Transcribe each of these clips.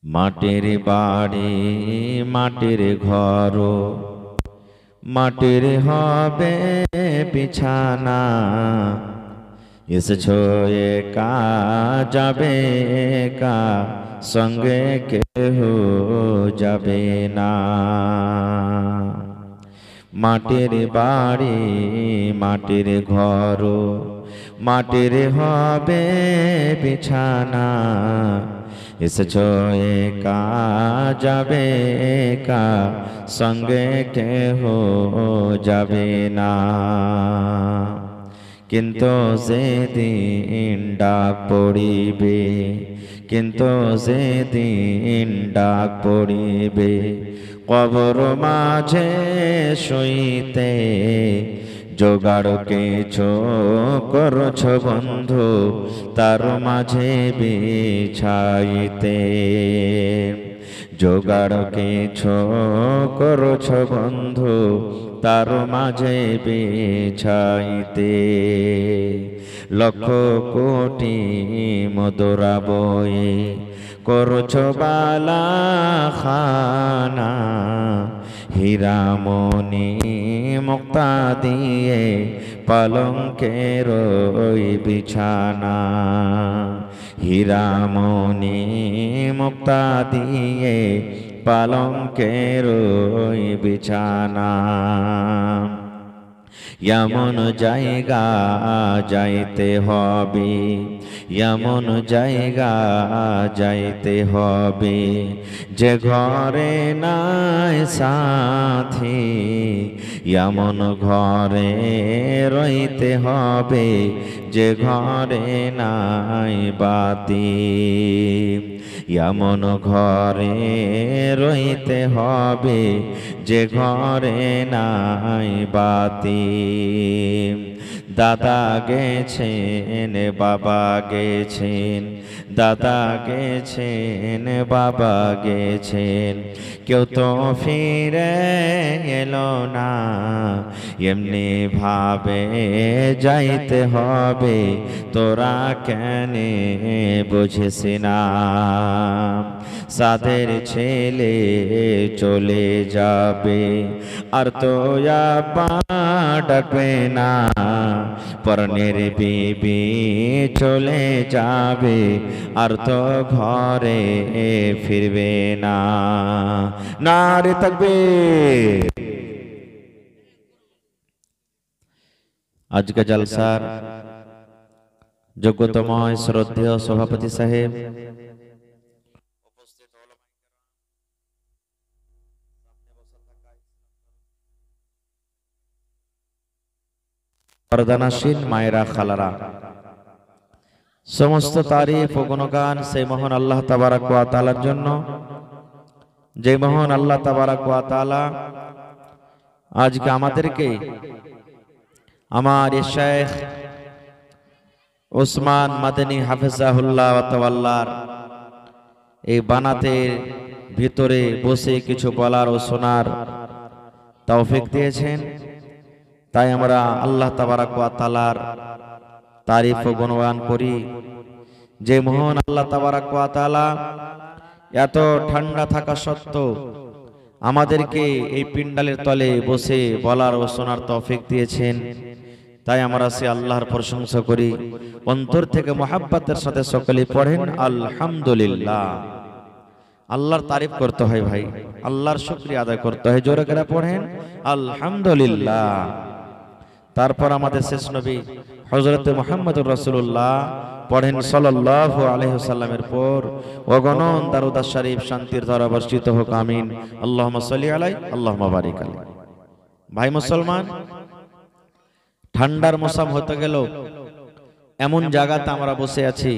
মাটির বাড়ি মাটির ঘর, মাটির হবে বিছানা। এসেছো একা যাবে একা, সঙ্গে কেহ যাবে না। মাটির বাড়ি মাটির ঘর, মাটির হবে বিছানা। এসেছো একা যাবে একা, সঙ্গে কেহ যাবে না। কিন্তু যেদিন ডাক পড়িবে, কিন্তু যেদিন ডাক পড়িবে, কবর মাঝে শুইতে জোগাড় কিছু করছ বন্ধু, তার মাঝে বিছাইতে। জোগাড় কিছু করছ বন্ধু, তার মাঝে বিছাইতে। লক্ষ কোটি মধুরা বয়ে করছ বালা খানা, হীরামণি মুক্তা দিয়ে পালঙ্কের ওই বিছানা। হীরামণি মুক্তা দিয়ে পালঙ্কের ওই বিছানা। এমন জায়গা যাইতে হবে, এমন জায়গা যাইতে হবে, যে ঘরে নাই সাথী, এমন ঘরে রইতে হবে, যে ঘরে নাই বাতি। এমন ঘরে রইতে হবে, যে ঘরে নাই বাতি। দাদা গেছেন বাবা গেছেন, দাদা গেছেন বাবা গেছেন, কেউ তো ফিরে এলো না। এমনি ভাবে যাইতে হবে, তোরা কেন বুঝিস না। সাদের ছেলে চলে যাবে, আর তো আপা ডাকবে না। পরনের বিবি চলে যাবে, আর তো ঘরে ফিরবে না। নারে তাকবীর। আজকে জলসার যোগ্যতম শ্রদ্ধেয় সভাপতি সাহেব, পর্দানাসীন মায়েরা খালারা, সমস্ত তারিফ ও গুণগান সেই মহান আল্লাহ তাবারাক ওয়া তাআলার জন্য, যে মহান আল্লাহ তাবারাক ওয়া তাআলা আজকে আমাদেরকে আমার শেখ ওসমান মাদানী হাফিজাহুল্লাহ ওয়া তাওয়াল্লার এই বানাতের ভিতরে বসে কিছু বলার ও শোনার তৌফিক দিয়েছেন। তাই আমরা আল্লাহ তাবারাক ওয়া তাআলার তারিফ ও গুণগান করি। যে মহান আল্লাহ তাবারাক ওয়া তাআলা এত ঠান্ডা থাকা সত্ত্বেও আমাদেরকে এই পিন্ডালের তলে বসে বলার ও শোনার তৌফিক দিয়েছেন, তাই আমরা সে আল্লাহর প্রশংসা করি। অন্তর থেকে মহাব্বতের সাথে সকলে পড়েন আলহামদুলিল্লাহ। আল্লাহর তারিফ করতে হয় ভাই, আল্লাহর শুকরিয়া আদায় করতে হয়। জোরে করে পড়েন আলহামদুলিল্লাহ। তারপর আমাদের শেষ নবী হযরত মুহাম্মদুর রাসূলুল্লাহ পড়েন সাল্লাল্লাহু আলাইহি ওয়াসাল্লামের পর অগণন দারুদ শরীফ শান্তির ধারা বর্ষিত হোক, আমিন। আল্লাহুম্মা সাল্লি আলাইহি আল্লাহুম্মা বারিক আলাইহি। ভাই মুসলমান, ঠান্ডার মৌসুম হতে গেল, এমন জায়গাতে আমরা বসে আছি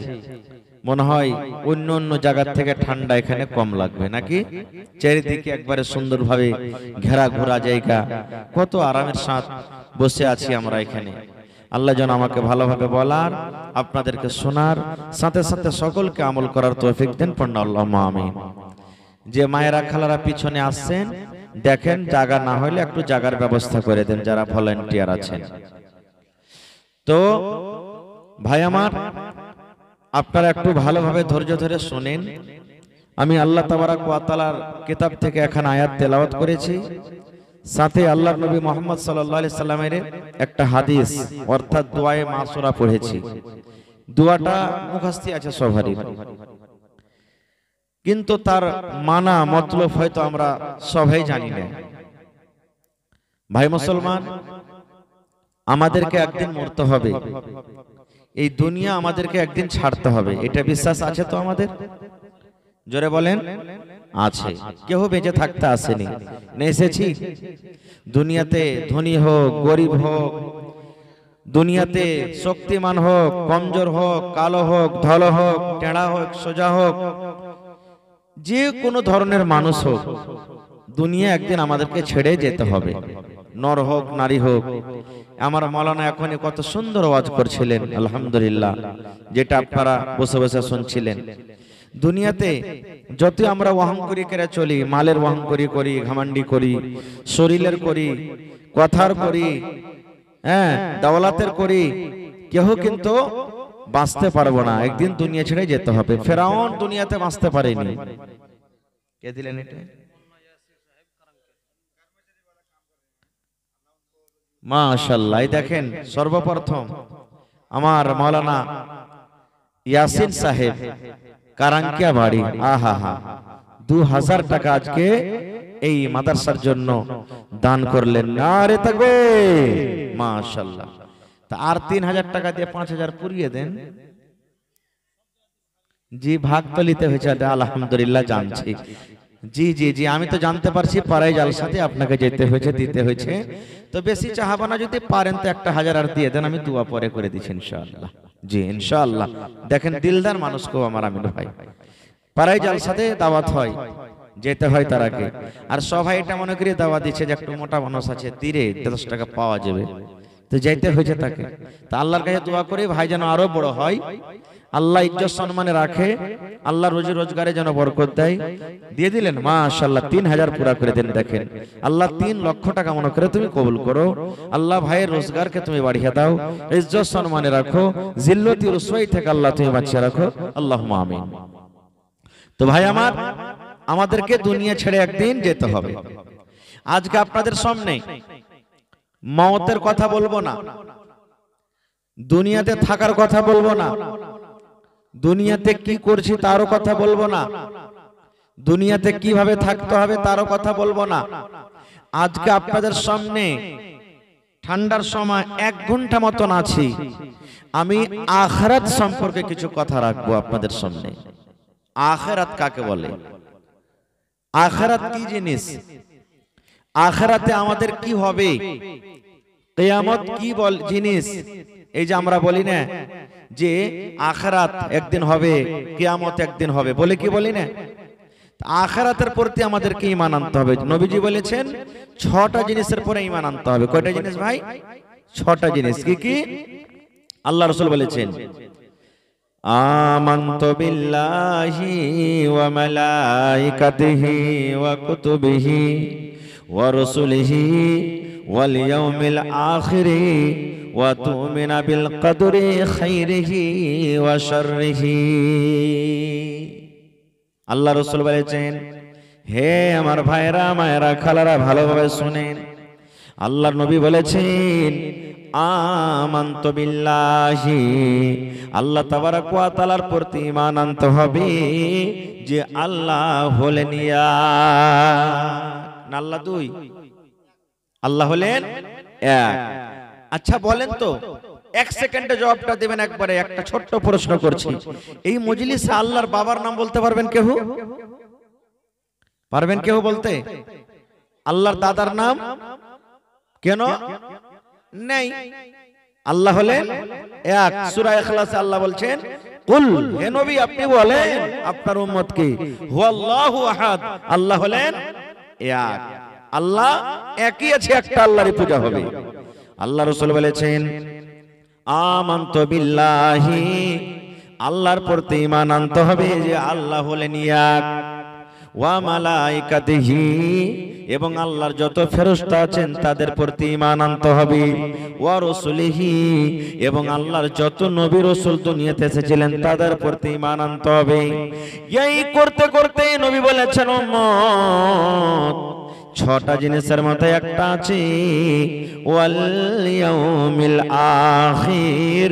মনে হয় অন্য অন্য জায়গার থেকে ঠান্ডা এখানে কম লাগবে নাকি? চারিদিকে একবারে সুন্দরভাবে ঘেরা ঘোরা জায়গা, কত আরামের সাথে বসে আছি আমরা এখানে। আল্লাহ যেন আমাকে ভালোভাবে বলার, আপনাদেরকে শোনার সাথে সাথে সকলকে আমল করার তৌফিক দেন। পড়না আল্লাহুম্মা আমিন। যে মায়েরা খালারা পিছনে আসছেন, দেখেন জায়গা না হলে একটু জায়গার ব্যবস্থা করে দেন যারা ভলান্টিয়ার আছেন। তো ভাই আমার, আপনারা একটু ভালোভাবে ধৈর্য ধরে শোনেন আমি আল্লাহ তাবারাক ওয়া তাআলার কিতাব থেকে এখানে আয়াত তেলাওয়াত করেছি, সাথে আল্লাহর নবী মুহাম্মদ সাল্লাল্লাহু আলাইহি সাল্লামের একটা হাদিস অর্থাৎ দোয়ায়ে মাসুরা পড়েছি। দোয়াটা মুখস্থি আছে সবারই, কিন্তু তার মানা মতলব হয়তো আমরা সবাই জানি না। ভাই মুসলমান, আমাদেরকে একদিন মরতে হবে, এই দুনিয়া আমাদেরকে একদিন ছাড়তে হবে, এটা বিশ্বাস আছে তো আমাদের? জোরে বলেন আছে। কেউ বেঁচে থাকতে আসেনি, এসেছি দুনিয়াতে ধনী হোক গরিব হোক, দুনিয়াতে শক্তিমান হোক কমজোর হোক, কালো হোক ধলো হোক, টেড়া হোক সোজা হোক, যে কোনো ধরনের মানুষ হোক, দুনিয়া একদিন আমাদেরকে ছেড়ে যেতে হবে, নর হোক নারী হোক। আমার মাওলানা এখনই কত সুন্দর ওয়াজ করছিলেন আলহামদুলিল্লাহ, যেটা আপনারা বসে বসে শুনছিলেন। দুনিয়াতে যত আমরা অহংকারী করে চলি, মালের অহংকারী করি, ঘমন্ডি করি, শরীরের করি, কথার করি, হ্যাঁ দৌলতের করি, কেউ কিন্তু বাঁচতে পারবো না, একদিন দুনিয়া ছেড়ে যেতে হবে। ফেরাউন দুনিয়াতে বাঁচতে পারেনি। কে দিলেন এটা? মাশাআল্লাহ। দেখেন সর্বপ্রথম আমার মাওলানা ইয়াসিন সাহেব কারাঙ্কিয়া বাড়ি, আহা হা 2000 টাকা আজকে এই মাদ্রাসার জন্য দান করলেন। নারে তাকবীর, মাশাআল্লাহ। তা আর 3000 টাকা দিয়ে 5000 পুরিয়ে দেন। জি ভাগ তো নিতে হয়েছে, আলহামদুলিল্লাহ জানছি। জি জি জি, আমি তো জানতে পারছি পাড়ায় জালসাতে আপনাকে যেতে হয়েছে, দিতে হয়েছে, তো বেশি চাহাবো না, যদি পারেন তো 1000 আর দিয়ে দেন, আমি দোয়া পরে করে দিচ্ছি ইনশাআল্লাহ। জি ইনশাআল্লাহ। দেখেন দিলদার মানুষ কো আমার আমিন ভাই, পাড়ায় জালসাতে দাওয়াত হয়, যেতে হয় তারাকে, আর সবাই এটা মনে করি দাওয়াত দিচ্ছে যে একটু মোটা মানুষ আছে, তীরে 10 টাকা পাওয়া যাবে, তো যাইতে হয়েছে তাকে। তা আল্লাহর কাছে দোয়া করি ভাই যেন আরো বড় হয়, আল্লাহ ইজ্জত সম্মানে রাখে, আল্লাহ রোজি রোজগারে যেন বরকত দেয়। দিয়ে দিলেন মাশাআল্লাহ, 3000 পুরা করে দেন। দেখেন আল্লাহ 3 লক্ষ টাকা মনে করে তুমি কবুল করো, আল্লাহ ভাইয়ের রোজগারকে তুমি বাড়িয়ে দাও, ইজ্জত সম্মানে রাখো, জিল্লতি রুসওয়াই থেকে আল্লাহ তুমি বাঁচিয়ে রাখো, আল্লাহুম্মা আমিন। তো ভাই আমার, আমাদেরকে দুনিয়া ছেড়ে একদিন যেতে হবে। আজকে আপনাদের সামনে মওতের কথা বলবো না, দুনিয়াতে থাকার কথা বলবো না, দুনিয়াতে কি করছি তারও কথা বলবো না, দুনিয়াতে কিভাবে থাকতে হবে তারও কথা বলবো না। আজকে আপনাদের সামনে ঠান্ডার সময় 1 ঘন্টা মতন আছি, আমি আখিরাত সম্পর্কে কিছু কথা রাখবো আপনাদের সামনে। আখিরাত কাকে বলে? আখিরাত কি জিনিস? আখিরাতে আমাদের কি হবে? কিয়ামত কি জিনিস? এই যে আমরা বলি না যে আখিরাত একদিন হবে, কিয়ামত একদিন হবে, বলে কি বলি না? আখিরাতের প্রতি আমাদেরকে ঈমান আনতে হবে। নবীজি বলেছেন 6টা জিনিসের পরে ঈমান আনতে হবে। কয়টা জিনিস ভাই? 6টা জিনিস। কি কি? আল্লাহ রাসূল বলেছেন আমানতু বিল্লাহি ওয়া মালাইকাতিহি ওয়া কুতুবিহি ওয়া রাসূলিহি ওয়াল ইয়াউমিল আখিরি ওয়া তু'মিনা বিল কদরি খাইরিহি ওয়া শাররিহি। আল্লাহ রাসূল বলেছেন, হে আমার ভাইরা মায়েরা খালারা ভালোভাবে শুনেন, আল্লাহর নবী বলেছেন আমানতু বিল্লাহি, আল্লাহ তাবারাক ওয়া তাআলার প্রতি ঈমান আনতে হবে যে আল্লাহ হলেন এক। আল্লাহ দুই, আল্লাহ হলেন এক। আচ্ছা বলেন তো, 1 সেকেন্ডে জবাবটা দেবেন একবারে। একটা ছোট্ট প্রশ্ন করছি, এই মজলিসে আল্লাহর বাবার নাম বলতে পারবেন কেউ? পারবেন কেউ বলতে? আল্লাহর দাদার নাম কেন নেই? আল্লাহ হলেন এক। সূরা ইখলাসে আল্লাহ বলছেন কুল, হে নবী আপনি বলেন আপনার উম্মতকে হুয়াল্লাহু আহাদ, আল্লাহ হলেন এক। আল্লাহ একই আছে, একটা আল্লাহরই পূজা হবে। আল্লাহ রাসূল বলেছেন আমানতু বিল্লাহি, আল্লাহর প্রতি ঈমান আনতে হবে যে আল্লাহ হলেন এক। ওয়া মালাইকাতিহি, এবং আল্লাহর যত ফেরেশতা আছেন তাদের প্রতি ঈমান আনতে হবে। ওয়া রাসূলিহি, এবং আল্লাহর যত নবী রাসূল দুনিয়াতে এসেছিলেন তাদের প্রতি ঈমান আনতে হবে। এই করতে করতে নবী বলেছেন, উম্মত, 6টা জিনিসের মধ্যে একটা আছে ওয়াল ইয়াউমিল আখির,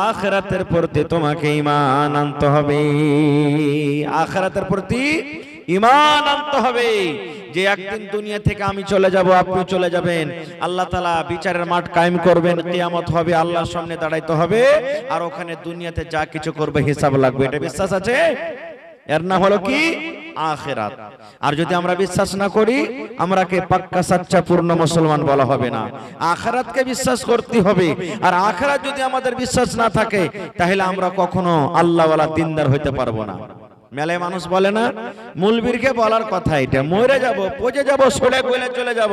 আখিরাতের প্রতি তোমাকে ঈমান আনতে হবে। আখিরাতের প্রতি ঈমান আনতে হবে যে একদিন দুনিয়া থেকে আমি চলে যাব, আপনি চলে যাবেন, আল্লাহ তাআলা বিচারের মাঠ কায়েম করবেন, কিয়ামত হবে, আল্লাহর সামনে দাঁড়াইতে হবে, আর ওখানে দুনিয়াতে যা কিছু করবে হিসাব লাগবে। এটা বিশ্বাস আছে? এর নাম হলো কি? আখিরাত। আর যদি আমরা বিশ্বাস না করি, আমরাকে পাক্কা সাচ্চা পূর্ণ মুসলমান বলা হবে না। আখিরাতকে বিশ্বাস করতে হবে। আর আখিরাত যদি আমাদের বিশ্বাস না থাকে, তাহলে আমরা কখনো আল্লাহওয়ালা দিনদার হইতে পারবো না। মেলায় মানুষ বলে না, মুলবিরকে বলার কথা এটা, মরে যাব, পচে যাব, সরে গলে চলে যাব,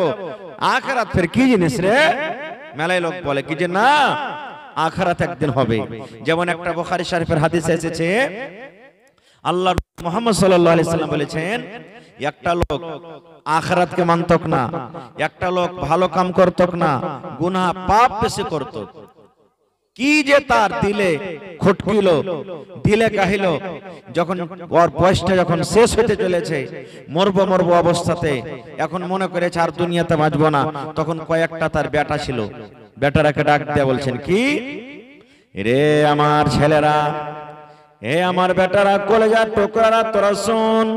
আখিরাত ফের কি জিনিস রে? মেলায় লোক বলে কি যে না, আখিরাত একদিন হবে। যেমন একটা বুখারী শরীফের হাদিসে এসেছে, আল্লাহ মুহাম্মদ সাল্লাল্লাহু আলাইহি সাল্লাম বলেছেন, একটা লোক আখিরাতকে মানতক না, একটা লোক ভালো কাম করতক না, গুনাহ পাপ বেশি করত, কি যে তার দিলে খটকিল, দিলে কাহিল, যখন ওর বয়সটা যখন শেষ হতে চলেছে, মরবো মরবো অবস্থাতে, এখন মনে করেছে আর দুনিয়াতে বাঁচবো না, তখন কয়েকটা তার বেটা ছিল, বেটারাকে ডাক দিয়ে বলছেন, কি রে আমার ছেলেরা, এ আমার বেটারা, কলেজার টুকরারা, তোরা শোন,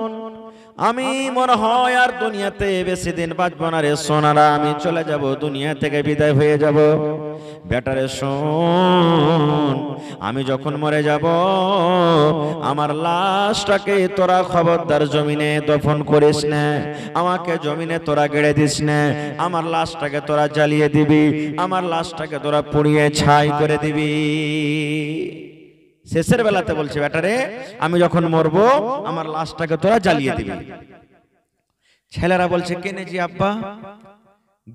আমি মনে হয় আর দুনিয়াতে বেশি দিন বাঁচবো না রে সোনারা, আমি চলে যাব, দুনিয়া থেকে বিদায় হয়ে যাব। বেটারে শোন, আমি যখন মরে যাব, আমার লাশটাকে তোরা খবরদার জমিনে দফন করিস না, আমাকে জমিনে তোরা গেড়ে দিস না, আমার লাশটাকে তোরা জ্বালিয়ে দিবি, আমার লাশটাকে তোরা পুড়িয়ে ছাই করে দিবি। শেষের বেলাতে বলছে, বেটারে আমি যখন মরবো, আমার লাশটাকে তোরা জ্বালিয়ে দিবি। ছেলেরা বলছে, কেনে জি আব্বা,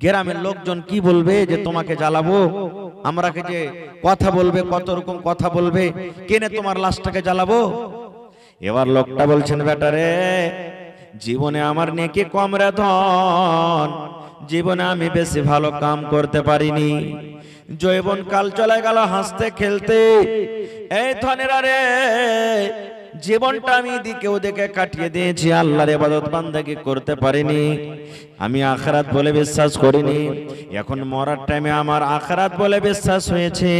গ্রামের লোকজন কি বলবে যে তোমাকে জ্বালাবো, আমরাকে যে কথা বলবে, কত রকম কথা বলবে, কেনে তোমার লাশটাকে জ্বালাবো? এবার লোকটা বলছেন, বেটারে জীবনে আমার নেকি কম রে ধন, জীবনে আমি বেশি ভালো কাম করতে পারিনি, যৌবন কাল চলে গেল হাসতে খেলতে, এই ধনেরা রে, জীবনটা আমি এদিকে ওদিকে কাটিয়ে দিয়েছি, আল্লাহর ইবাদত বান্দাগি করতে পারিনি, আমি আখিরাত বলে বিশ্বাস করিনি, এখন মরার টাইমে আমার আখিরাত বলে বিশ্বাস হয়েছে।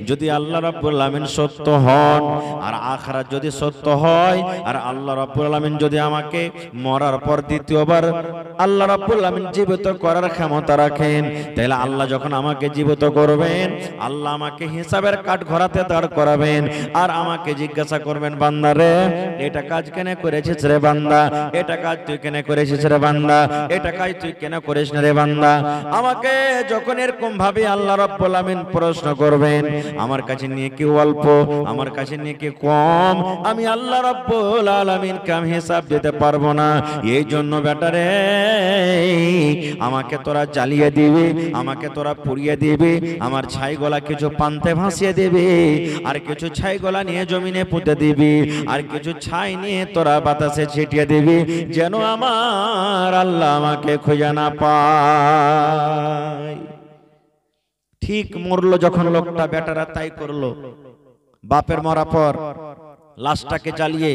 যদি আল্লাহ রাব্বুল আলামিন সত্য হন, আর আখিরাত যদি সত্য হয়, আর আল্লাহ রাব্বুল আলামিন যদি আমাকে মরার পর দ্বিতীয়বার আল্লাহ রাব্বুল আলামিন জীবিত করার ক্ষমতা রাখেন, তাহলে আল্লাহ যখন আমাকে জীবিত করবেন, আল্লাহ আমাকে হিসাবের কাঠ ঘোরাতে দাঁড় করাবেন, আর আমাকে জিজ্ঞাসা করবেন, বান্দারে এটা কাজ কেন করেছিস রে বান্দা, এটা কাজ তুই কেন করেছিস রে বান্দা, এটা কাজ তুই কেন করিস না রে বান্দা। আমাকে যখন এরকম ভাবে আল্লাহ রাব্বুল আলামিন প্রশ্ন করবেন, আমার কাছে নিয়ে কি অল্প, আমার কাছে নিয়ে কি কম, আমি আল্লাহ রাব্বুল আলামিন কাম হিসাব দিতে পারবো না। এই জন্য বেটারে আমাকে তোরা জ্বালিয়ে দিবি, আমাকে তোরা পুড়িয়ে দিবি, আমার ছাইগোলা কিছু পান্তে ভাসিয়ে দিবি, আর কিছু ছাইগোলা নিয়ে জমিনে পুঁতে দিবি, আর কিছু ছাই নিয়ে তোরা বাতাসে ছিটিয়ে দিবি, যেন আমার আল্লাহ আমাকে খুঁজে না পায়। ঠিক মরলো যখন লোকটা, বেটারা তাই করলো। বাপের মরা পর লাশটাকে জ্বালিয়ে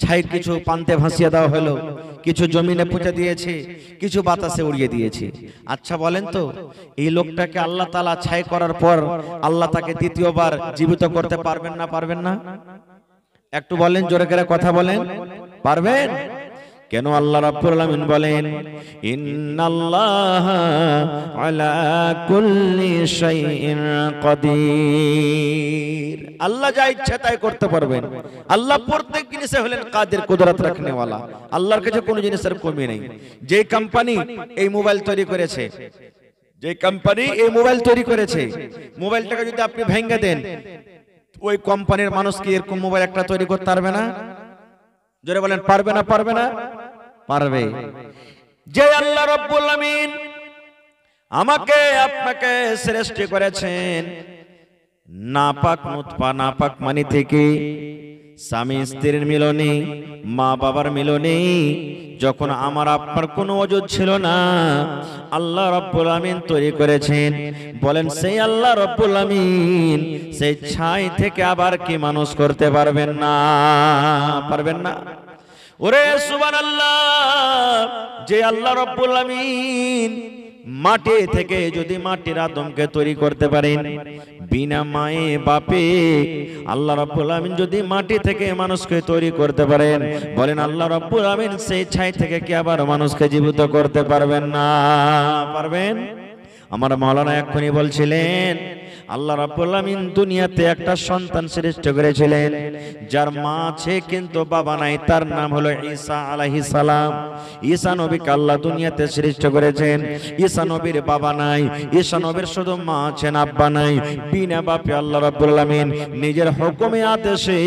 ছাই কিছু পান্তে ভাসিয়ে দেওয়া হলো, কিছু জমিনে পুঁতে দিয়েছে, কিছু বাতাসে উড়িয়ে দিয়েছে। আচ্ছা বলেন তো, এই লোকটাকে আল্লাহ তাআলা ছাই করার পর আল্লাহ তাকে দ্বিতীয়বার জীবিত করতে পারবেন না পারবেন না? একটু বলেন, জোরে করে কথা বলেন, পারবেন? কেন আল্লাহ রাব্বুল আলামিন বলেন, ইন্নাল্লাহা আলা কুল্লি শাইইন কাদির, আল্লাহ যা ইচ্ছা তাই করতে পারবেন। আল্লাহ প্রত্যেক জিনিসে হলেন কাদের, কুদরত রাখনে ওয়ালা, আল্লাহর কাছে কোনো জিনিসের কমি নেই। যে কোম্পানি এই মোবাইল তৈরি করেছে, যে কোম্পানি এই মোবাইল তৈরি করেছে, মোবাইলটাকে যদি আপনি ভেঙে দেন, ওই কোম্পানির মানুষ কি এরকম মোবাইল একটা তৈরি করতে পারবে না? জোরে বলেন, পারবে না পারবে না? পারবে। যে আল্লাহ রাব্বুল আলামিন আমাকে আপনাকে সৃষ্টি করেছেন নাপাক নুতফা, নাপাক মানি থেকে, স্বামী স্ত্রীর মিলনে, মা বাবার মিলনে যখন আমার আপনার কোনো ওজুদ ছিল না, আল্লাহ রাব্বুল আমিন তৈরি করেছেন। বলেন সেই আল্লাহ রাব্বুল আমিন সেই ছাই থেকে আবার কি মানুষ করতে পারবেন না? পারবেন না? ওরে সুবহানাল্লাহ! যে আল্লাহ রাব্বুল আমিন মাটি থেকে যদি মাটির আদমকে তৈরি করতে পারেন বিনা মায়ে বাপে, আল্লাহ রাব্বুল আমিন যদি মাটি থেকে মানুষকে তৈরি করতে পারেন, বলেন আল্লাহ রাব্বুল আমিন সেই ছাই থেকে কি আবার মানুষকে জীবিত করতে পারবেন না? পারবেন? আমার মাওলানা এক্ষুনি বলছিলেন আল্লাহ রাব্বুল আমিন দুনিয়াতে একটা সন্তান সৃষ্টি করেছিলেন যার মা আছে কিন্তু বাবা নাই, তার নাম হলো ঈসা আলাইহিস সালাম। ঈসা নবীকে আল্লাহ দুনিয়াতে সৃষ্টি করেছেন। ঈসা নবীর বাবা নাই, ঈসা নবীর শুধু মা আছেন, আব্বা নাই। বিনা বাপে আল্লাহ রাব্বুল আমিন নিজের হুকুমে আদেশে,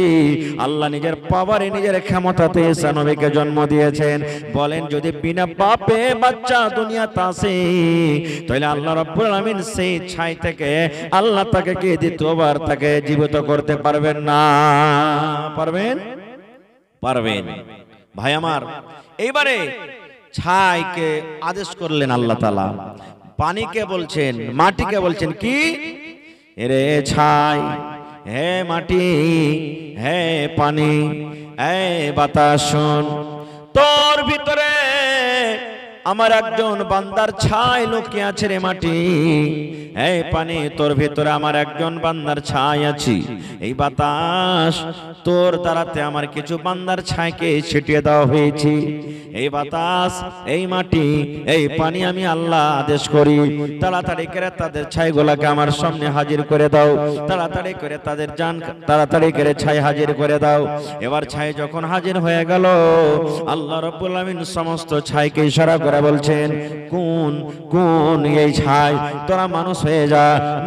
আল্লাহ নিজের পাওয়ারে নিজের ক্ষমতাতে ঈসা নবীকে জন্ম দিয়েছেন। বলেন যদি বিনা বাপে বাচ্চা দুনিয়াতে আসে তাহলে আল্লাহ রাব্বুল আমিন সেই ছাই থেকে আল্লাহ তাকে কে দ্বিতীয়বার তাকে জীবিত করতে পারবেন না? পারবেন? পারবেন। ভাই আমার, এইবারে ছাইকে আদেশ করলেন আল্লাহ তাআলা, পানিকে বলছেন, মাটিকে বলছেন কি, রে ছাই, হে মাটি, হে পানি, হে বাতাস, শোন, তোর ভিতরে আমার একজন বান্দার ছাই লুকিয়ে আছে রে মাটি। এই পানি, তোর ভিতরে আমার একজন বান্দার ছাই আছে। এই বাতাস, তোর দ্বারাতে আমার কিছু বান্দার ছাইকে ছিটিয়ে দেওয়া হয়েছে। এই বাতাস, এই মাটি, এই পানি আমি আল্লাহ আদেশ করি তাড়াতাড়ি করে তাদের ছাইগুলোকে আমার সামনে হাজির করে দাও, তাড়াতাড়ি করে তাদের জান তাড়াতাড়ি করে ছাই হাজির করে দাও। এবার ছাই যখন হাজির হয়ে গেল, আল্লাহ রাব্বুল আমিন সমস্ত ছাইকে ইশারা করে বলছেন, কোন কোন এই ছাই, তোরা মানুষ হয়ে যা,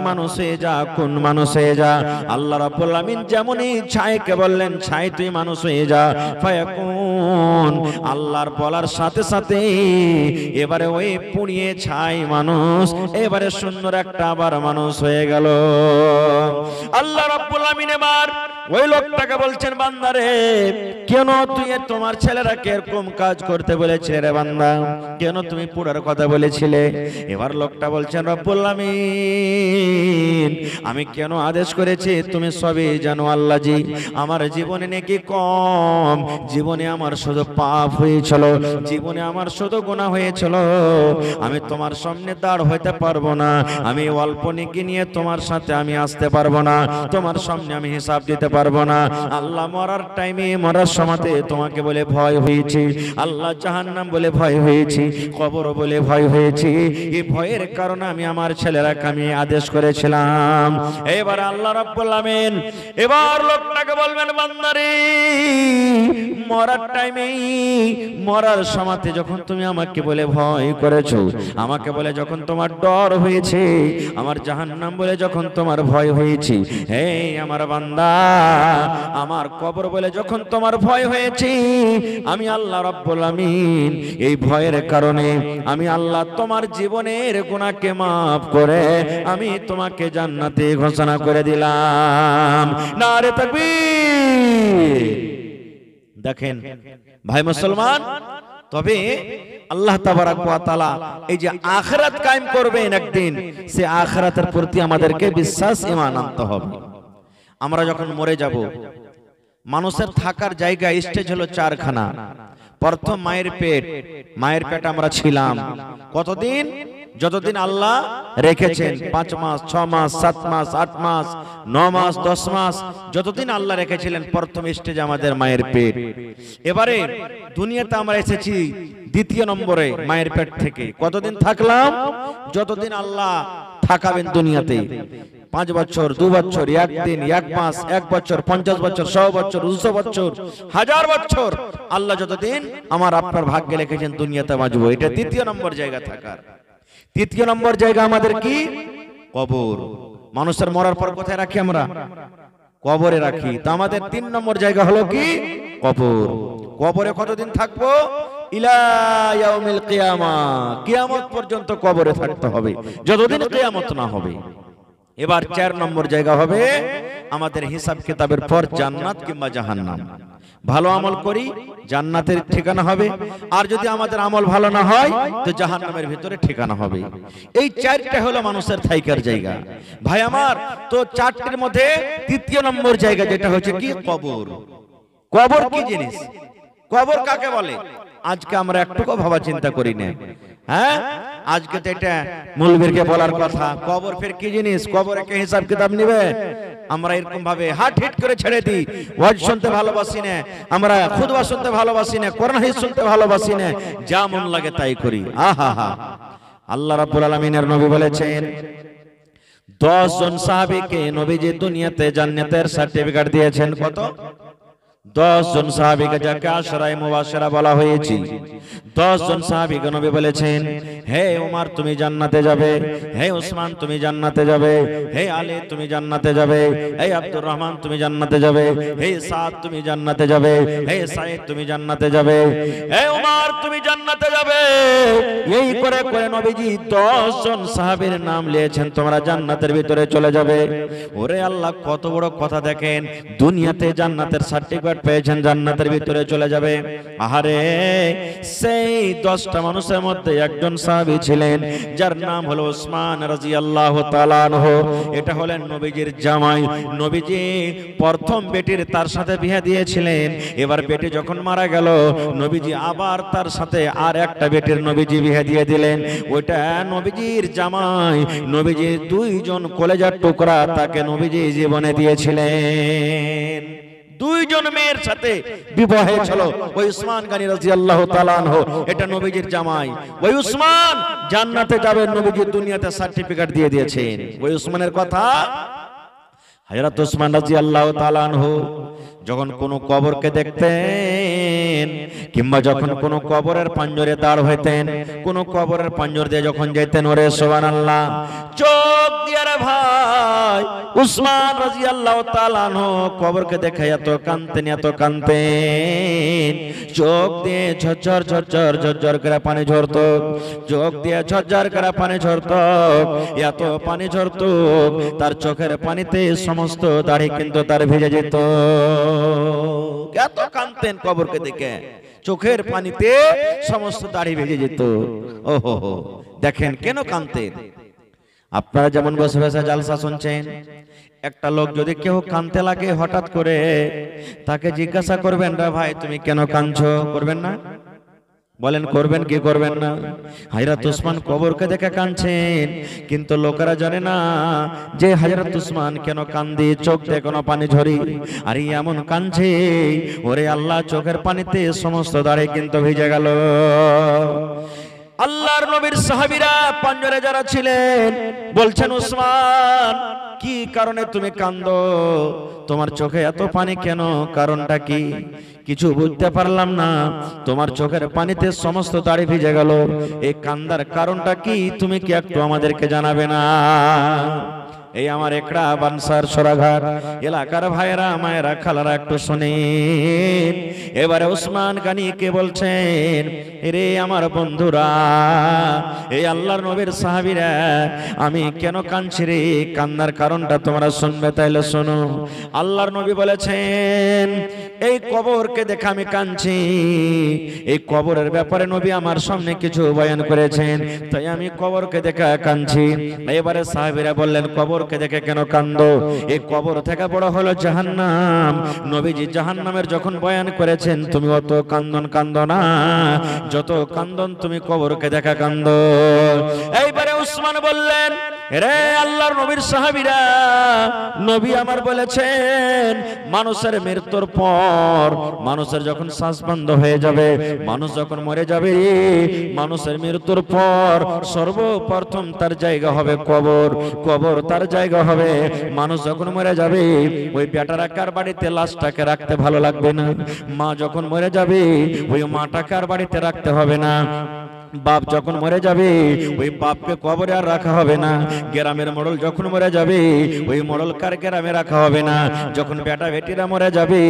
মানুষ হয়ে যা, কোন মানুষ হয়ে যা। আল্লাহ রাব্বুল আমিন যেমনই ছাইকে বললেন, ছাই তুই মানুষ হয়ে যা, ফায়াকুন, আল্লাহর বলার সাথে সাথে এবারে ওই পুড়িয়ে ছাই মানুষ এবারে সুন্দর একটা আবার মানুষ হয়ে গেল। আল্লাহ রাব্বুল আমিন এবার ওই লোকটাকে বলছেন, বান্দারে কেন তুই তোমার ছেলেরা এরকম কাজ করতে বলেছিলে রে বান্দা, কেন তুমি পুরার কথা বলেছিলে? এবার লোকটা বলছেন, রব্বুল আমিন আমি কেন আদেশ করেছি তুমি সবই জানো আল্লাহ জি। আমার জীবনে নাকি কম, জীবনে আমার শুধু পাপ হয়েছিল, জীবনে আমার শুধু গুনাহ হয়েছিল। আমি তোমার সামনে দাঁড় হইতে পারবো না, আমি অল্প নেকি নিয়ে তোমার সাথে আমি আসতে পারবো না, তোমার সামনে আমি হিসাব দিতে পারবো না। আল্লাহ মরার টাইমে, মরার সময়তে তোমাকে বলে ভয় হয়েছে, আল্লাহ জাহান্নাম বলে ভয় হয়েছে, কবর বলে ভয় হয়েছে। এই ভয়ের কারণে আমি আমার ছেলেরাকে আমি আদেশ করেছিলাম। এবার আল্লাহ রাব্বুল আমিন এবার লোকটাকে বলবেন, বান্দারে মরার টাইমে, মরার সময়তে যখন তুমি আমাকে বলে ভয় করেছো, আমাকে বলে যখন তোমার ডর হয়েছে, আমার জাহান্নাম বলে যখন তোমার ভয় হয়েছে, হে আমার বান্দা আমার কবর বলে যখন তোমার ভয় হয়েছে, আমি আল্লাহ রাব্বুল আমিন এই ভয়ের কারণে আমি আল্লাহ তোমার জীবনের গুনাহকে মাফ করে আমি তোমাকে জান্নাতে ঘোষণা করে দিলাম। নারে তাকবীর। দেখেন ভাই মুসলমান, তবে আল্লাহ তাবারাক ওয়া তাআলা এই যে আখিরাত কায়েম করবেন একদিন, সে আখিরাতের প্রতি আমাদেরকে বিশ্বাস ঈমান আনতে হবে। আমরা যখন মরে যাব, মানুষের থাকার জায়গা স্টেজ হলো চারখানা। প্রথম মায়ের পেট, মায়ের পেট আমরা ছিলাম কতদিন? যতদিন আল্লাহ রেখেছেন, 5 মাস, 6 মাস, 7 মাস, 8 মাস, 9 মাস, 10 মাস, যতদিন আল্লাহ রেখেছিলেন প্রথম স্টেজ আমাদের মায়ের পেট। এবারে দুনিয়াতে আমরা এসেছি দ্বিতীয় নম্বরে মায়ের পেট থেকে। কতদিন থাকলাম? যতদিন আল্লাহ থাকাবেন দুনিয়াতে। 5 বছর, 2 বছর, 1 দিন, 1 মাস, 1 বছর, 50 বছর, 100 বছর, 200 বছর, 1000 বছর, আল্লাহ যতদিন আমার আপনার ভাগ্যে লিখেছেন দুনিয়াতে বাঁচবো। এটা দ্বিতীয় নম্বর জায়গা থাকার। তৃতীয় নম্বর জায়গা আমাদের কি? কবর। মানুষের মরার পর কোথায় রাখি আমরা? কবরে রাখি। তো আমাদের 3 নম্বর জায়গা হলো কি? কবর। কবরে কতদিন থাকবো? ইলা ইয়াউমিল কিয়ামা, কিয়ামত পর্যন্ত কবরে থাকতে হবে, যতদিন কিয়ামত না হবে। এবার 4 নম্বর জায়গা হবে আমাদের হিসাব কিতাবের পর জান্নাত কিংবা জাহান্নাম। ভালো আমল করি জান্নাতের ঠিকানা হবে, আর যদি আমাদের আমল ভালো না হয় তো জাহান্নামের ভিতরে ঠিকানা হবে। এই 4টা হলো মানুষের থাইকার জায়গা। ভাই আমার, তো 4টির মধ্যে 3য় নম্বর জায়গা যেটা হচ্ছে কি কবর। কবর কি জিনিস, কবর কাকে বলে আজকে আমরা একটুকু ভাবা চিন্তা করি না। হ্যাঁ, আজকে তো এটা মৌলবীরকে বলার কথা, কবর ফের কি জিনিস, কবরে কে হিসাব কিতাব নিবে? আমরা এরকম ভাবে হাট হিট করে ছেড়ে দিই। ওয়াজ শুনতে ভালোবাসি না আমরা, খুতবা শুনতে ভালোবাসি না, কোরআন হাদিস শুনতে ভালোবাসি না, যা মন লাগে তাই করি। আহা হা, আল্লাহ রাব্বুল আলামিনের নবী বলেছেন 10 জন সাহাবীকে নবীজি দুনিয়াতে জান্নাতের সার্টিফিকেট দিয়েছেন। কত? 10 জন সাহাবীকে, যাকে আশরায়ে মুবাশশিরা বলা হয়েছে। 10 জন সাহাবীকে নবী বলেছেন, হে ওমর তুমি জান্নাতে যাবে, হে ওসমান তুমি জান্নাতে যাবে, হে আলী তুমি জান্নাতে যাবে, হে আব্দুর রহমান তুমি জান্নাতে যাবে, হে সাদ তুমি জান্নাতে যাবে, হে সাঈদ তুমি জান্নাতে যাবে, হে ওমর তুমি জান্নাতে যাবে। এই করে করে নবীজি 10 জন সাহাবীর নাম নিয়েছেন, তোমরা জান্নাতের ভিতরে চলে যাবে। ওরে আল্লাহ, কত বড় কথা দেখেন, দুনিয়াতে জান্নাতের সার্টিফিকেট পেয়েছেন, জান্নাতের ভিতরে চলে যাবে। আহারে, সেই 10টা মানুষের মধ্যে একজন সাহাবী ছিলেন যার নাম হলো ওসমান রাদিয়াল্লাহু তাআলা আনহু। এটা হলেন নবীজির জামাই। নবীজি প্রথম বেটির তার সাথে বিয়ে দিয়েছিলেন। এবার বেটি যখন মারা গেল, নবীজি আবার তার সাথে আর একটা বেটির নবীজি বিয়ে দিয়ে দিলেন। ওইটা নবীজির জামাই। নবীজির 2 জন কলেজার টুকরা তাকে নবীজি জীবনে দিয়েছিলেন। 2 জন মেয়ের সাথে বিবাহ হয়েছিল। ওই উসমান গনি রাদিয়াল্লাহু তাআলা আনহু, এটা নবীজির জামাই। ওই উসমান জান্নাতে যাবেন, নবীজি দুনিয়াতে সার্টিফিকেট দিয়ে দিয়েছেন। ওই উসমানের কথা, হযরত উসমান রাদিয়াল্লাহু তাআলা আনহু যখন কোন কবরকে দেখতেন, কিংবা যখন কোন কবরের পাঞ্জরে দাঁড় হইতেন, কোন কবরের পাঞ্জর দিয়ে যখন যেতেন, ওরে সুবহানাল্লাহ, চোখ দিয়ে রে ভাই উসমান রাদিয়াল্লাহু তাআলা আনহু কবরকে দেখে এত কাঁদতেন, এত কাঁদতেন, চোখ দিয়ে ঝরঝর ঝরঝর ঝরঝর করে পানি ঝরতো, চোখ দিয়ে ঝরঝর করে পানি ঝরতো, এত পানি ঝরতো তার চোখের পানিতে সমস্ত দাড়ি কিন্তু তার ভিজে যেত। এত কাঁদতেন কবরকে দেখে, চোখের পানিতে সমস্ত দাড়ি ভেজে যেত। ওহো, দেখেন কেন কাঁদতেন। আপনারা যেমন বসে বসে জালসা শুনছেন, একটা লোক যদি কেউ কাঁদতে লাগে হঠাৎ করে, তাকে জিজ্ঞাসা করবেন, রে ভাই তুমি কেন কাঁদছো? করবেন না? বলেন করবেন কি করবেন না? হযরত উসমান কবরকে দেখে কাঁদছেন, কিন্তু লোকেরা জানে না যে হযরত উসমান কেন কাঁদে, চোখ দিয়ে কোনো পানি ঝরি, আর এমন কাঁদছে, ওরে আল্লাহ, চোখের পানিতে সমস্ত দাড়ি কিন্তু ভিজে গেল। আল্লাহর নবীর সাহাবীরা পাঞ্জরে যারা ছিলেন বলছেন, উসমান কি কারণে তুমি কাঁদো? তোমার চোখে এত পানি কেন? কারণটা কি? কিছু বুঝতে পারলাম না, তোমার চোখের পানিতে সমস্ত দাড়ি ভিজে গেল, এই কান্দার কারণটা কি? তুমি কি একটু আমাদেরকে জানাবে না? এই আমার একড়া বানসার সরাঘাট এলাকার ভাইরা মায়েরা খালারা একটু শুনেন। এবারে উসমান গানি কে বলছেন, রে আমার বন্ধুরা, এই আল্লাহর নবীর সাহাবীরা, আমি কেন কাঁদছি রে, কান্নার কারণটা তোমরা শুনবে, তাইলে শোনো। আল্লাহর নবী বলেছেন, এই কবরকে দেখে আমি কাঁদছি, এই কবরের ব্যাপারে নবী আমার সামনে কিছু বয়ান করেছেন, তাই আমি কবরকে দেখে কাঁদছি। এবারে সাহাবীরা বললেন, কবরকে দেখে কেন কাঁদো? এই কবর থেকে বড় হলো জাহান্নাম। নবীজি জাহান্নামের যখন বয়ান করেছেন, তুমি অত কান্দো না, যত কান্দন তুমি কবরকে দেখা কান্দো। এইবারে উসমান বললেন, রে আল্লাহর নবীর সাহাবীরা, নবী আমার বলেছেন, মানুষের মৃত্যুর পর, মানুষের যখন শ্বাস বন্ধ হয়ে যাবে, মানুষ যখন মরে যাবে, মানুষের মৃত্যুর পর সর্বপ্রথম তার জায়গা হবে কবর, কবর তার জায়গা হবে। মানুষ যখন মরে যাবে, ওই বেটারা কার বাড়িতে লাশটাকে রাখতে ভালো লাগবে না, মা যখন মরে যাবে, ওই মাটা কার বাড়িতে রাখতে হবে না, বাপ যখন মরে যাবে ওই বাপকে কবরে আর রাখা হবে না। গ্রামের মোড়ল যখন মরে যাবে ওই মোড়লকার গ্রামে রাখা হবে না। যখন বেটা বেটিরা মরে যাবে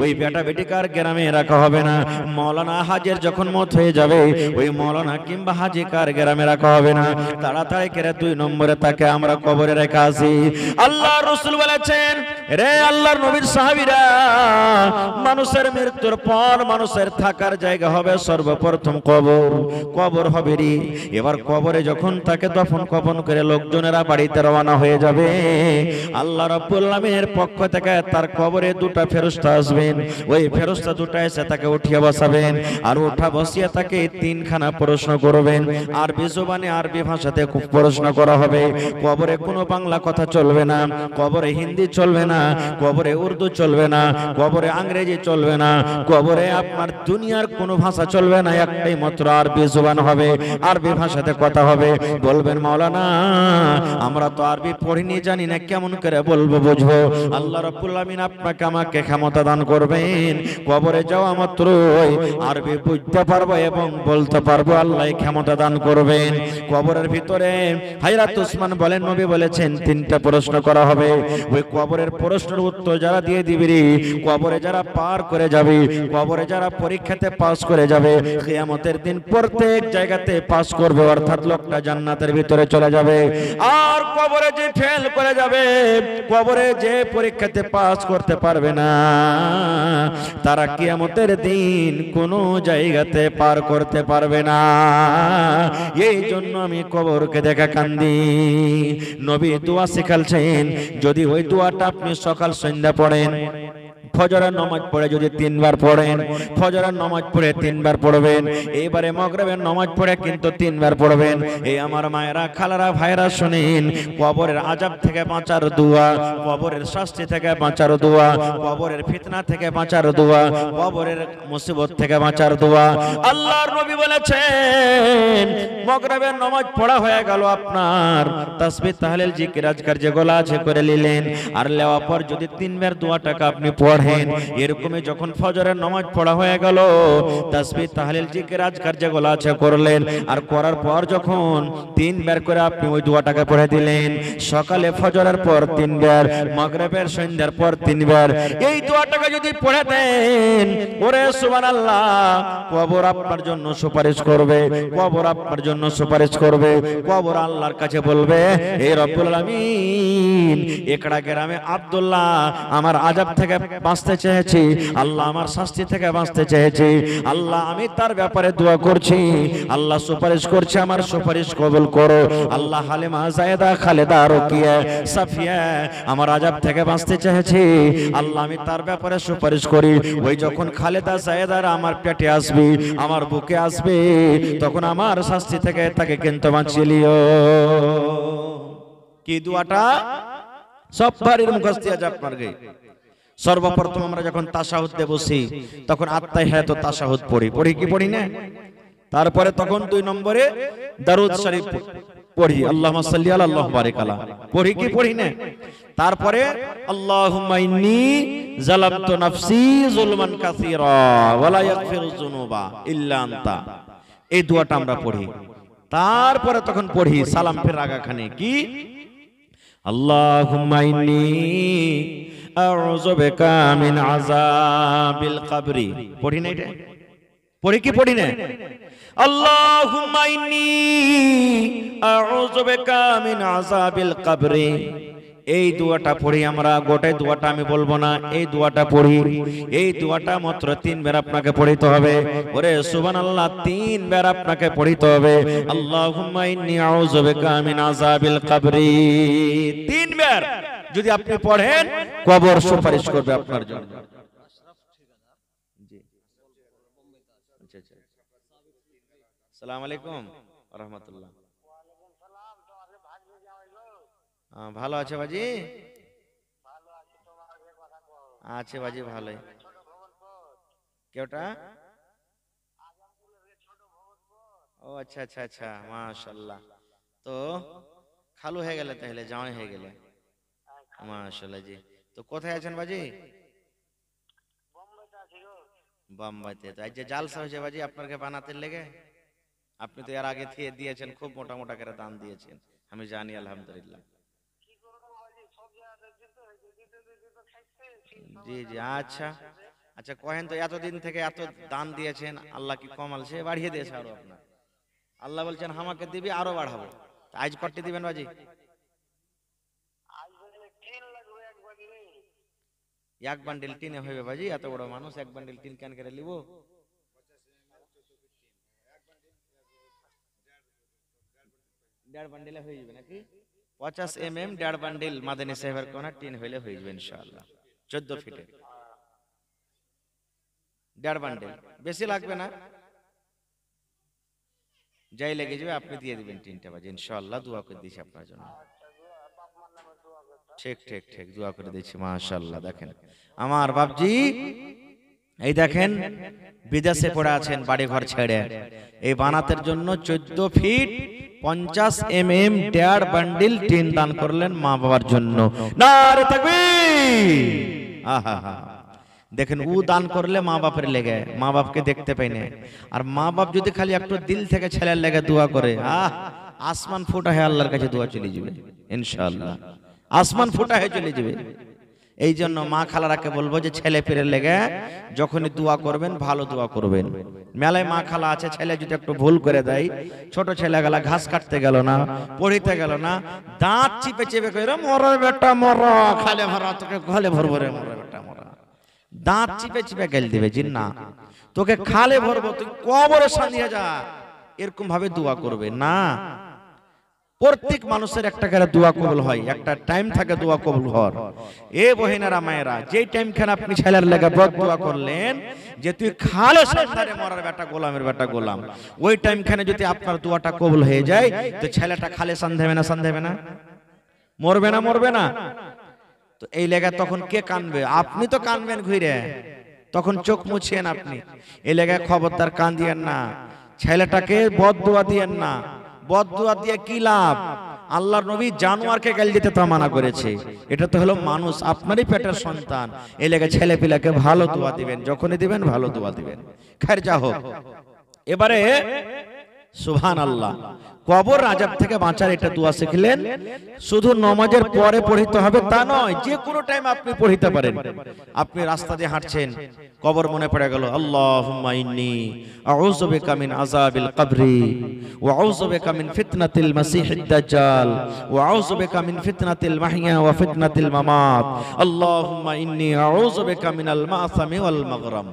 ওই বেটা বেটিকার গ্রামে রাখা হবে না। মৌলানা হাজের যখন মত হয়ে যাবে ওই মৌলানা কিংবা হাজিকার গ্রামে রাখা হবে না। তাড়াতাড়ি করে 2 নম্বরে তাকে আমরা কবরে রেখে আসি। আল্লাহ রাসূল বলেছেন, রে আল্লাহর নবীর সাহাবীরা, মানুষের মৃত্যুর পর মানুষের থাকার জায়গা হবে সর্বপ্রথম কবর। কবর হবে রে। এবার কবরে যখন তাকে দফন কফন করে লোকজনেরা বাড়িতে রওনা হয়ে যাবে, আল্লাহ রাব্বুল আলামিনের পক্ষ থেকে তার কবরে 2টা ফেরেশতা আসবেন। ওই ফেরেশতা 2টা এসে তাকে উঠিয়ে বসাবেন, আর উঠা বসিয়ে তাকে 3খানা প্রশ্ন করবেন। আরবি জবানে আরবি ভাষাতে খুব প্রশ্ন করা হবে। কবরে কোনো বাংলা কথা চলবে না, কবরে হিন্দি চলবে না, কবরে উর্দু চলবে না, কবরে ইংরেজি চলবে না, কবরে আপনার দুনিয়ার কোনো ভাষা চলবে না। একটাই মাত্র আরবি জবান হবে, আরবি ভাষাতে কথা হবে। বলবেন, মাওলানা আমরা তো আরবি পড়িনি, জানি না, কেমন করে বলবো বুঝবো? আল্লাহ রাব্বুল আমিন আপনাকে আমাকে ক্ষমতা দান করবেন, কবরে যাওয়া মাত্রই আরবি বুঝতে পারবো এবং বলতে পারবো। আল্লাহ ক্ষমতা দান করবেন। কবরের ভিতরে হযরত ওসমান বলেন, নবী বলেছেন 3টা প্রশ্ন করা হবে। ওই কবরের প্রশ্নের উত্তর যারা দিয়ে দিবি, কবরে যারা পার করে যাবে, কবরে যারা পরীক্ষাতে পাস করে যাবে, কিয়ামতের দিন প্রত্যেক জায়গাতে পাস করবে, অর্থাৎ লোকটা জান্নাতের ভিতরে চলে যাবে। আর কবরে যে ফেল করে যাবে, কবরে যে পরীক্ষাতে পাস করতে পারবে না, তারা কিয়ামতের দিন কোনো জায়গাতে পার করতে পারবে না। এই জন্য আমি কবরকে দেখা কান্দি। নবী দোয়া শিখালছেন, যদি ওই দোয়াটা আপনি সকাল সন্ধ্যা পড়েন, ফজরের নামাজ পড়ে যদি 3 বার পড়েন, ফজরের নামাজ পড়ে 3 বার পড়বেন, এইবারে মাগরিবের নামাজ পড়ে কিন্তু 3 বার পড়বেন। এই আমার মায়েরা, খালারা, ভাইরা শুনেন, কবরের আযাব থেকে বাঁচার দোয়া, কবরের শাস্তি থেকে বাঁচার দোয়া, কবরের ফিতনা থেকে বাঁচার দোয়া, কবরের মুসিবত থেকে বাঁচার দোয়া। আল্লাহর নবী বলেছেন, মাগরিবের নামাজ পড়া হয়ে গেল, আপনার তাসবিহ তাহলিল জিকির আজকার যেগুলো আছে করে নিলেন, আর লেওয়া পর যদি 3 বার দোয়াটাকে আপনি পড়েন, এরকমই যখন ফজরের নামাজ পড়া হয়ে গেল, তাসবিহ তাহলিল জিকির আজকার যেগুলো আছে করলেন, আর করার পর যখন 3 বার করে আপনি ওই দোয়াটাকে পড়ে দিলেন, সকালে ফজরের পর 3 বার, মাগরিবের সন্ধ্যার পর 3 বার, এই দোয়াটাকে যদি পড়ে দেন, ওরে সুবহানাল্লাহ, কবর আপনার জন্য সুপারিশ করবে, কবর আপনার জন্য সুপারিশ করবে। কবর আল্লাহর কাছে বলবে, হে রব্বুল আলামিন, একড়া গ্রামে আব্দুল্লাহ আমার আযাব থেকে বাঁচতে চেয়েছি, আল্লাহ আমার শাস্তি থেকে বাঁচতে চেয়েছি, আল্লাহ আমি তার ব্যাপারে দোয়া করছি, আল্লাহ সুপারিশ করছে, আমার সুপারিশ কবুল করো। আল্লাহ হালিমা, জায়েদা, খালেদা, রুকিয়া, সাফিয়া আমার আযাব থেকে বাঁচতে চেয়েছি, আল্লাহ আমি তার ব্যাপারে সুপারিশ করি। ওই যখন খালেদা, জায়েদারা আমার পেটে আসবে, আমার বুকে আসবে, তখন আমার শাস্তি থেকে তাকে কিন্তু বাঁচিয়ে লিও। কি দোয়াটা সব বাড়ির মুখস্থ আছে আপনার গায়ে। সর্বপ্রথম আমরা যখন তাশাহুদে বসি, তখন আত্তাহিয়াতু তাশাহুদ পড়ি কি পড়ি না? তারপরে তখন 2 নম্বরে দারুদ শরীফ পড়ি, আল্লাহুম্মা সাল্লি আলা আল্লাহুম্মা বারিক আলা, পড়ি কি পড়ি না? তারপরে আল্লাহুম্মা ইন্নী যালামতু নাফসি যুলমান কাসীরা ওয়া লা ইয়াগফিরুয যুনুবা ইল্লা আনতা, এই দোয়াটা আমরা পড়ি। তারপরে তখন পড়ি সালাম ফের আগাখানে কি, আল্লাহুম্মা ইন্নী আউযু বিকা মিন আযাবিল কবরি, পড়ি না? এটা পড়ি কি পড়ি না? আল্লাহুম্মা ইন্নী আউযু বিকা মিন আযাবিল কবরি, এই দোয়াটা পড়ি আমরা। গোটাই দোয়াটা আমি বলবো না, এই দোয়াটা পড়ি। এই দোয়াটা মাত্র 3 বার আপনাকে পড়িতে হবে। ওরে সুবহানাল্লাহ, 3 বার আপনাকে পড়িতে হবে। আল্লাহুম্মা ইন্নী আউযু বিকা মিন আযাবিল কবরি 3 বার যদি আপনি পড়েন, কবর সুপারিশ করবে আপনার জন্য। জি, আচ্ছা আচ্ছা, আসসালামু আলাইকুম ওয়া রাহমাতুল্লাহ। ভালো আছে বাজি? আছে বাজি, ভালোই। কেউটা? ও আচ্ছা আচ্ছা আচ্ছা, মাশাআল্লাহ। তো খালু হয়ে গেলে, তাহলে জামাই হয়ে গেলে, মাশাআল্লাহ। জি, তো কোথায় আছেন বাজি? বোম্বাইতে। তো আজ যে জালসা হয়েছে বাজি আপনাকে বানাতে লেগে, আপনি তো এর আগে দিয়েছেন, খুব মোটা মোটা করে দান দিয়েছেন, আমি জানি আলহামদুলিল্লাহ। জি জি, আচ্ছা আচ্ছা, কহেন তো এতদিন থেকে এত দান দিয়েছেন, আল্লাহ কি কমাল সে বাড়িয়ে দিয়েছে আরো আপনার? আল্লাহ বলছেন আমাকে দিবি আরো বাড়াবো। আজ কটি দিবেন বাজি? এক বান্ডিল টিনে হইবে বাজি? এত বড় মানুষ, এক বান্ডিল টিন কেন করে নিব? দেড় বান্ডিলে হয়ে যাবে নাকি? 50 mm দেড় বান্ডিল মাদানী সাহেবের কোনা টিন হইলে হয়ে যাবে ইনশাআল্লাহ। 14 ফিটে দেড় বান্ডিল, বেশি লাগবে না, যাই লেগে যাবে আপনি দিয়ে দিবেন টিনটা বাজি ইনশাআল্লাহ। দোয়া করে দিয়েছি আপনার জন্য। ঠিক ঠিক ঠিক, দোয়া করে দিয়েছি মাশাআল্লাহ। দেখেন আমার বাপজি, এই দেখেন বিদেশে পড়ে আছেন বাড়ি ঘর ছেড়ে, এই বানাতের জন্য 14 ফিট 50 mm দেড় বান্ডিল টিন দান করলেন মা বাবার জন্য। নারে তাকবীর! আহা হা, দেখেন ও দান করলে মা বাপের লেগে, মা বাপকে দেখতে পাই না। আর মা বাপ যদি খালি একটু দিল থেকে ছেলের লেগে দোয়া করে, আসমান ফোটা হয়ে আল্লাহর কাছে দোয়া চলে যাবে ইনশাআল্লাহ, আসমান ফোটা হয়ে চলে যাবে। এই জন্য মা খালারাকে বলবো যে ছেলে পেলে লেগে যখনই দোয়া করবেন ভালো দোয়া করবেন। মেলায় মা খালা আছে, ছেলে যদি একটু ভুল করে দেয়, ছোট ছেলে গেলা ঘাস কাটতে গেল না, পড়িতে গেল না, দাঁত চিপে চিপে কইরা মরে বেটা মর, খালে ভরা তোকে ঘলে ভরবো রে মরে বেটা মরা, দাঁত চিপে চিপে গেল দিবে জিন্না, তোকে খালে ভরবো, তুই কবরে সানিয়ে যা, এরকম ভাবে দোয়া করবে না। প্রত্যেক মানুষের একটা করে দোয়া কবুল হয়, একটা টাইম থাকে দোয়া কবুল হওয়ার। এ বহিনারা মায়েরা, যেই টাইম খানে আপনি ছেলের লেগে বদ দোয়া করলেন যে তুই খালে সন্ধারে মরার বেটা গোলামের বেটা গোলাম, ওই টাইম খানে যদি আপনার দোয়াটা কবুল হয়ে যায় তো ছেলেটা খালে সন্দেবে না, সন্দেবে না, মরবে না, মরবে না। তো এই লেগে তখন কে কানবে? আপনি তো কানবেন ঘুরে, তখন চোখ মুছিয়েন আপনি। এই লেগে খবরদার কান দিয়েন না, ছেলেটাকে বদ দোয়া দিয়েন না। বদদুয়া দিয়ে কি লাভ? আল্লাহর নবী জানোয়ারকে গাল দিতে তা মানা করেছে, এটা তো হলো মানুষ, আপনারই পেটের সন্তান। এই লেগে ছেলে পিলাকে ভালো দোয়া দিবেন, যখনই দিবেন ভালো দোয়া দিবেন। খৈর যা হোক, এবারে সুবহানাল্লাহ, কবর আযাব থেকে বাঁচার এটা দোয়া শিখলেন। শুধু নামাজের পরে পড়িতে হবে তা নয়, যে কোনো টাইম আপনি পড়িতে পারেন। আপনি রাস্তা দিয়ে হাঁটছেন, কবর মনে পড়ে গেল, আল্লাহুম্মা ইন্নী আউযু বিকা মিন আযাবিল কবরি ওয়া আউযু বিকা মিন ফিতনাতিল মাসিহিদ দাজ্জাল ওয়া আউযু বিকা মিন ফিতনাতিল মাহইয়া ওয়া ফিতনাতিল মামাত, আল্লাহুম্মা ইন্নী আউযু বিকা মিনাল মা'সামি ওয়াল মাগরাম।